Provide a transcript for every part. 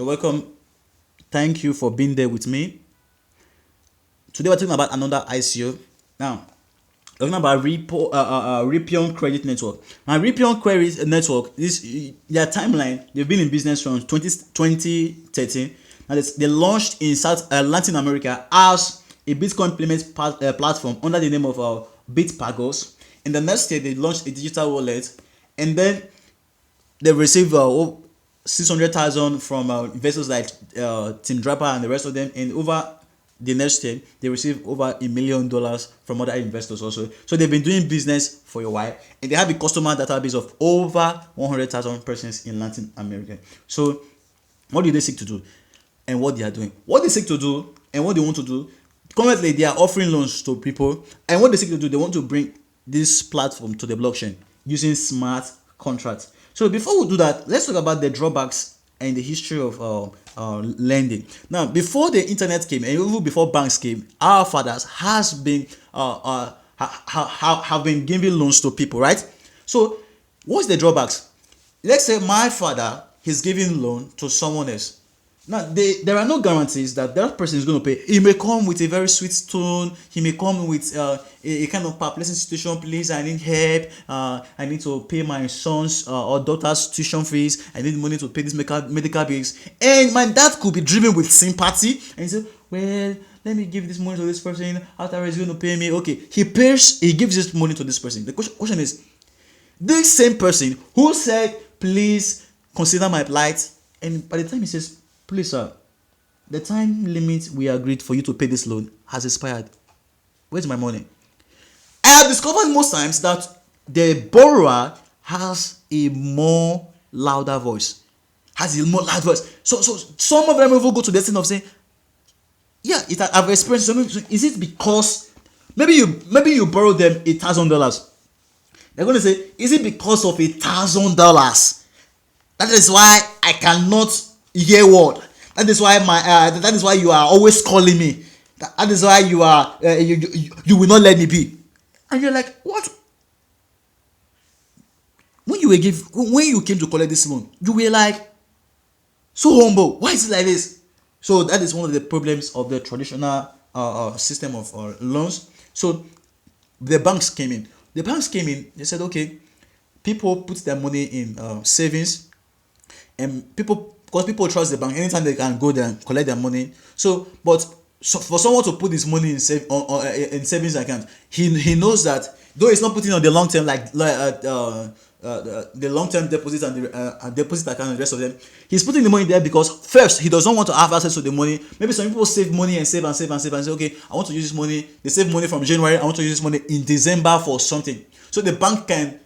You're welcome. Thank you for being there with me. Today we're talking about another ICO. Now, talking about RIPIO Credit Network. And RIPIO Credit Network is their timeline. They've been in business from 2013. Now they launched in Latin America as a Bitcoin payment platform under the name of Bitpagos. In the next year, they launched a digital wallet, and then they received 600,000 from investors like Tim Draper and the rest of them, and over the next year they received over $1 million from other investors also. So they've been doing business for a while, and they have a customer database of over 100,000 persons in Latin America. So what do they seek to do, and what they are doing? What they seek to do and what they want to do, currently they are offering loans to people, and what they seek to do, they want to bring this platform to the blockchain using smart contracts. So before we do that, let's talk about the drawbacks and the history of lending. Now, before the internet came, and even before banks came, our fathers have been giving loans to people, right? So what's the drawbacks? Let's say my father is giving loan to someone else. Now, there are no guarantees that that person is going to pay. He may come with a very sweet tone. He may come with a kind of perplexing situation. Please, I need help. I need to pay my son's or daughter's tuition fees. I need money to pay these medical bills. And my dad could be driven with sympathy. And he said, well, let me give this money to this person. After he's going to pay me. Okay, he gives this money to this person. The question is, this same person who said, please consider my plight. And by the time he says, please, sir, the time limit we agreed for you to pay this loan has expired. Where's my money? I have discovered most times that the borrower has a more louder voice. So some of them will go to the extent of saying, yeah, I've experienced something. Is it because maybe you borrowed them $1,000? They're going to say, is it because of $1,000? That is why I cannot hear word. That is why that is why you are always calling me. That is why you are you will not let me be. And you're like, what? When you came to collect this loan, you were like so humble. Why is it like this? So that is one of the problems of the traditional system of loans. So the banks came in. They said, okay, people put their money in savings, and because people trust the bank, anytime they can go there and collect their money. So for someone to put his money in savings account, he knows that though it's not putting on the long term like the long term deposit and the deposit account and the rest of them, he's putting the money there because first he does not want to have access to the money. Maybe some people save money and save and say, okay, I want to use this money. They save money from January. I want to use this money in December for something. So the bank can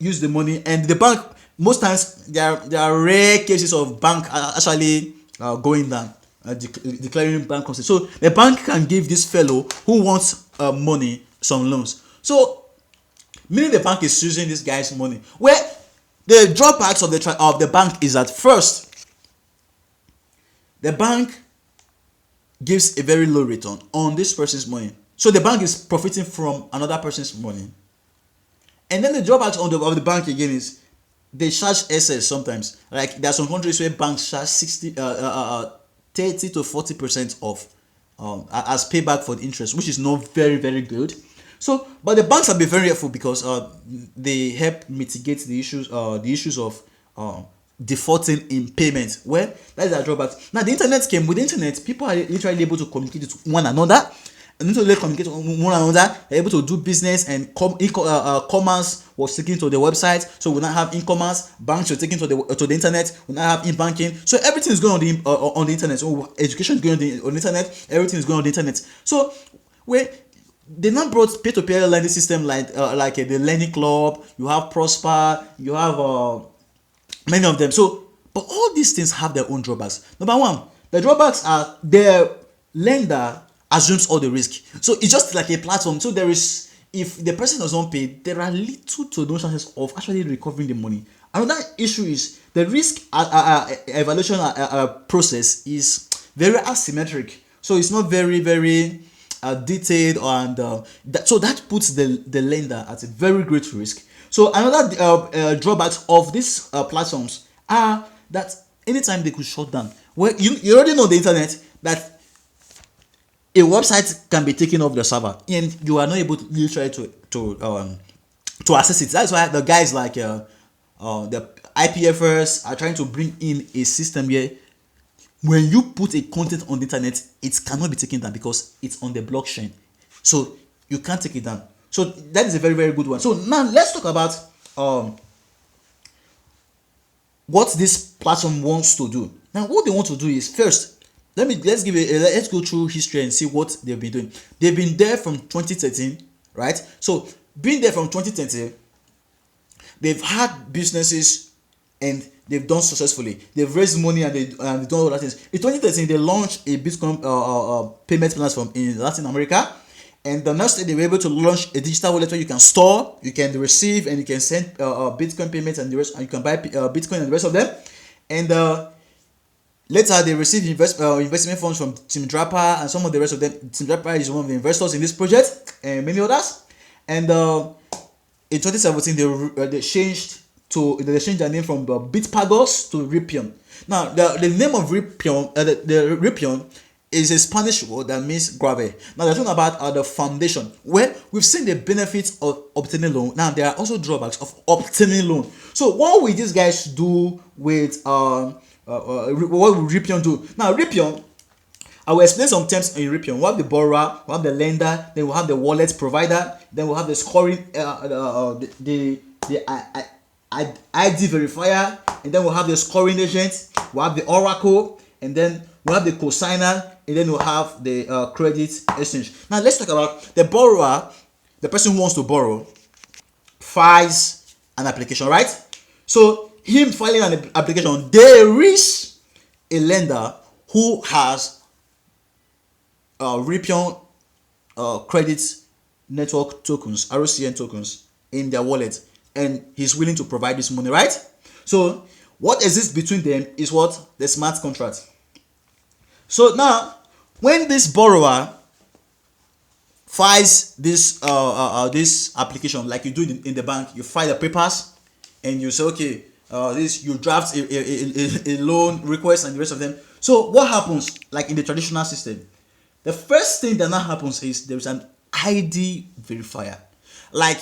use the money, and the bank, most times there are rare cases of bank actually going down, declaring bankruptcy. So the bank can give this fellow who wants money some loans. So meaning the bank is using this guy's money. Where the drawbacks of the bank is that first, the bank gives a very low return on this person's money. So the bank is profiting from another person's money. And then the drawbacks of the bank again is they charge excess sometimes. Like there are some countries where banks charge 30 to 40% off as payback for the interest, which is not very, very good. So, but the banks have been very helpful because they help mitigate the issues of defaulting in payment. Well, that is a drawback. Now, the internet came. With the internet, people are literally able to communicate with one another. And to communicate with one another, they're able to do business, and commerce was taken to the website. So we now have e-commerce. Banks are taken to the internet. We now have e-banking. So everything is going on the internet. So education is going on the internet. Everything is going on the internet. So they now brought peer-to-peer lending system like the Lending Club. You have Prosper. You have many of them. So, but all these things have their own drawbacks. Number one, the drawbacks are the lender assumes all the risk. So it's just like a platform. So there is, if the person does not pay, there are little to no chances of actually recovering the money. Another issue is the risk evaluation process is very asymmetric. So it's not very, very detailed, and so that puts the lender at a very great risk. So another drawbacks of these platforms are that anytime they could shut down. Well, you already know the internet that a website can be taken off the server and you are not able to literally to access it. That's why the guys like the IPFers are trying to bring in a system here. When you put a content on the internet, it cannot be taken down because it's on the blockchain, so you can't take it down. So that is a very, very good one. So now let's talk about what this platform wants to do. Now what they want to do is, first let's go through history and see what they've been doing. They've been there from 2013, right? So being there from 2013, they've had businesses and they've done successfully. They've raised money and they've done all that things. In 2013, they launched a Bitcoin payment platform in Latin America. And the next day, they were able to launch a digital wallet where you can store, you can receive, and you can send Bitcoin payments and the rest, and you can buy Bitcoin and the rest of them. And later, they received investment funds from Team Draper and some of the rest of them. Team Draper is one of the investors in this project, and many others. And in 2017, they changed their name from Bitpagos to RIPIO. Now, the name of RIPIO, the RIPIO is a Spanish word that means grave. Now, they're talking about the foundation, where we've seen the benefits of obtaining loan. Now, there are also drawbacks of obtaining loan. So, what will these guys do with what will RIPIO do? Now, RIPIO, I will explain some terms in RIPIO. We have the borrower, we have the lender, then we have the wallet provider, then we have the scoring, the ID verifier, and then we'll have the scoring agent, we'll have the oracle, and then we'll have the cosigner, and then we'll have the credit exchange. Now let's talk about the borrower. The person who wants to borrow files an application, right? So him filing an application, there is a lender who has RIPIO credit network tokens, ROCN tokens in their wallet, and he's willing to provide this money, right? So what exists between them is what? The smart contract. So now, when this borrower files this this application, like you do in the bank, you file the papers and you say, okay, you draft a loan request and the rest of them. So what happens, like in the traditional system? The first thing that now happens is there is an ID verifier. Like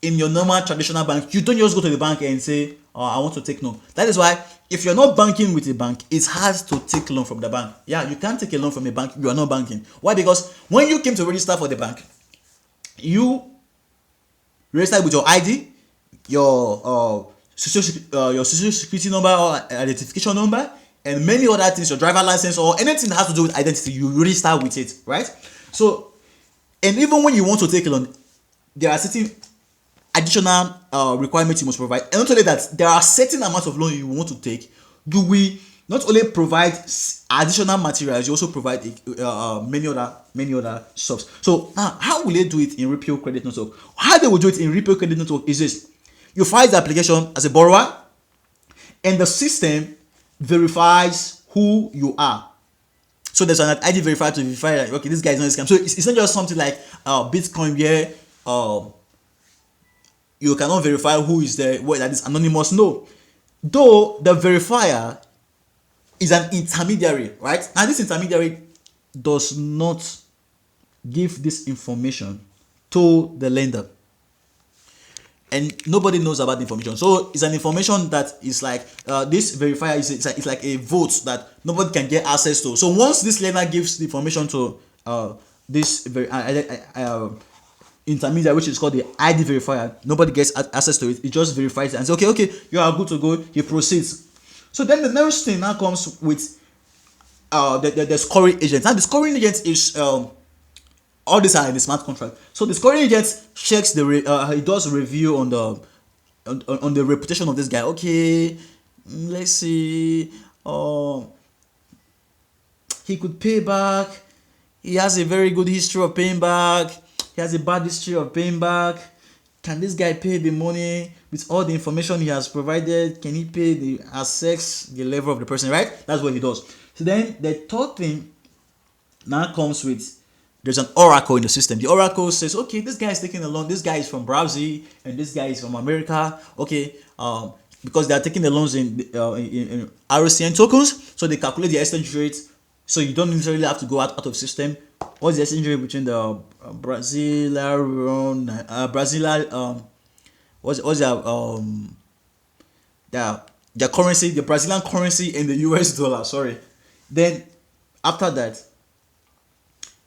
in your normal traditional bank, you don't just go to the bank and say, oh, I want to take loan. That is why if you're not banking with a bank, it's hard to take loan from the bank. Yeah, you can't take a loan from a bank, you are not banking. Why? Because when you came to register for the bank, you registered with your ID, your social security number or identification number, and many other things, your driver license or anything that has to do with identity, you register with it, right? So, and even when you want to take a loan, there are certain additional requirements you must provide. And not only that, there are certain amounts of loan you want to take. Do we not only provide additional materials, you also provide many other stuff. So now, how will they do it in RIPIO Credit Network? How they will do it in RIPIO Credit Network is this: you file the application as a borrower, and the system verifies who you are. So there's an ID verifier to verify like, okay, this guy is not a scam. So it's not just something like Bitcoin where you cannot verify who is there, where that is anonymous. No, though the verifier is an intermediary, right? And this intermediary does not give this information to the lender, and nobody knows about the information. So it's an information that is like this verifier it's like a vote that nobody can get access to. So once this lender gives the information to this intermediary, which is called the ID verifier, nobody gets access to it. It just verifies it and says, okay, you are good to go. He proceeds. So then the next thing now comes with the scoring agent. Now the scoring agent is all these are in the smart contract. So the scoring agent checks he does a review on the reputation of this guy. Okay, let's see. He could pay back. He has a very good history of paying back. He has a bad history of paying back. Can this guy pay the money with all the information he has provided? Can he pay assess the level of the person, right? That's what he does. So then the third thing now comes with, there's an oracle in the system. The oracle says, okay, this guy is taking a loan. This guy is from Brazil and this guy is from America. Okay, because they are taking the loans in RCN tokens, so they calculate the exchange rate. So you don't necessarily have to go out of system. What's the exchange rate between the their currency, the Brazilian currency, and the US dollar? Sorry. Then after that,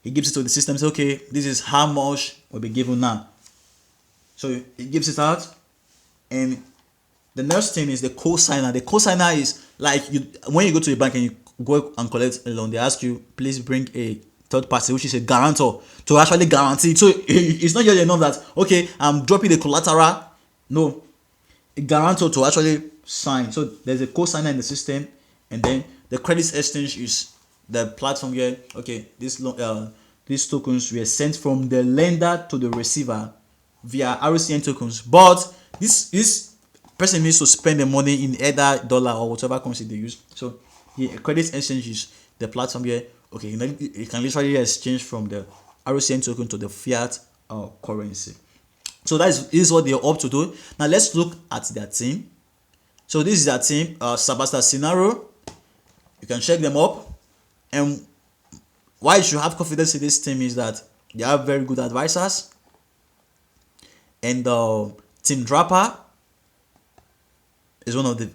he gives it to the system. Say, okay, this is how much will be given now. So he gives it out, and the next thing is the cosigner. The cosigner is like when you go to a bank and you go and collect a loan, they ask you, please bring a third party, which is a guarantor, to actually guarantee it. So it's not just enough that, okay, I'm dropping the collateral. No, a guarantor to actually sign. So there's a cosigner in the system, and then the credit exchange is the platform where, okay, these tokens were sent from the lender to the receiver via RCN tokens, but this person needs to spend the money in either dollar or whatever currency they use. So the credit exchange is the platform where, okay, you can literally exchange from the RCN token to the fiat currency. So this is what they're up to do. Now let's look at their team. So this is their team, Sebastian Scenario. You can check them up, and why you should have confidence in this team is that they have very good advisors, and Team Draper is one of the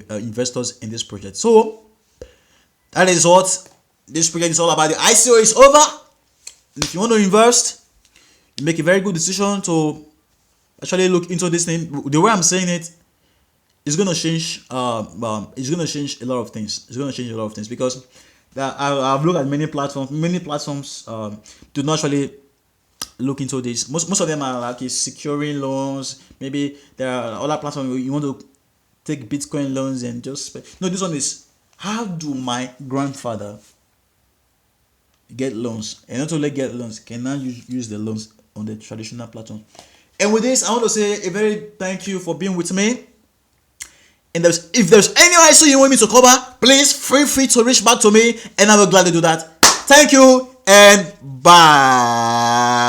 investors in this project. So that is what this project is all about. The ICO is over, and if you want to invest, you make a very good decision to actually look into this thing. The way I'm saying it is going to change. It's going to change a lot of things. It's going to change a lot of things because I've looked at many platforms. Many platforms do not actually look into this. Most of them are like securing loans. Maybe there are other platforms where you want to take Bitcoin loans and just spend. No, this one is, how do my grandfather get loans, and not only get loans, can now use the loans on the traditional platform. And with this, I want to say a very thank you for being with me. And if there's any ICO you want me to cover, please feel free to reach back to me, and I will gladly do that. Thank you and bye.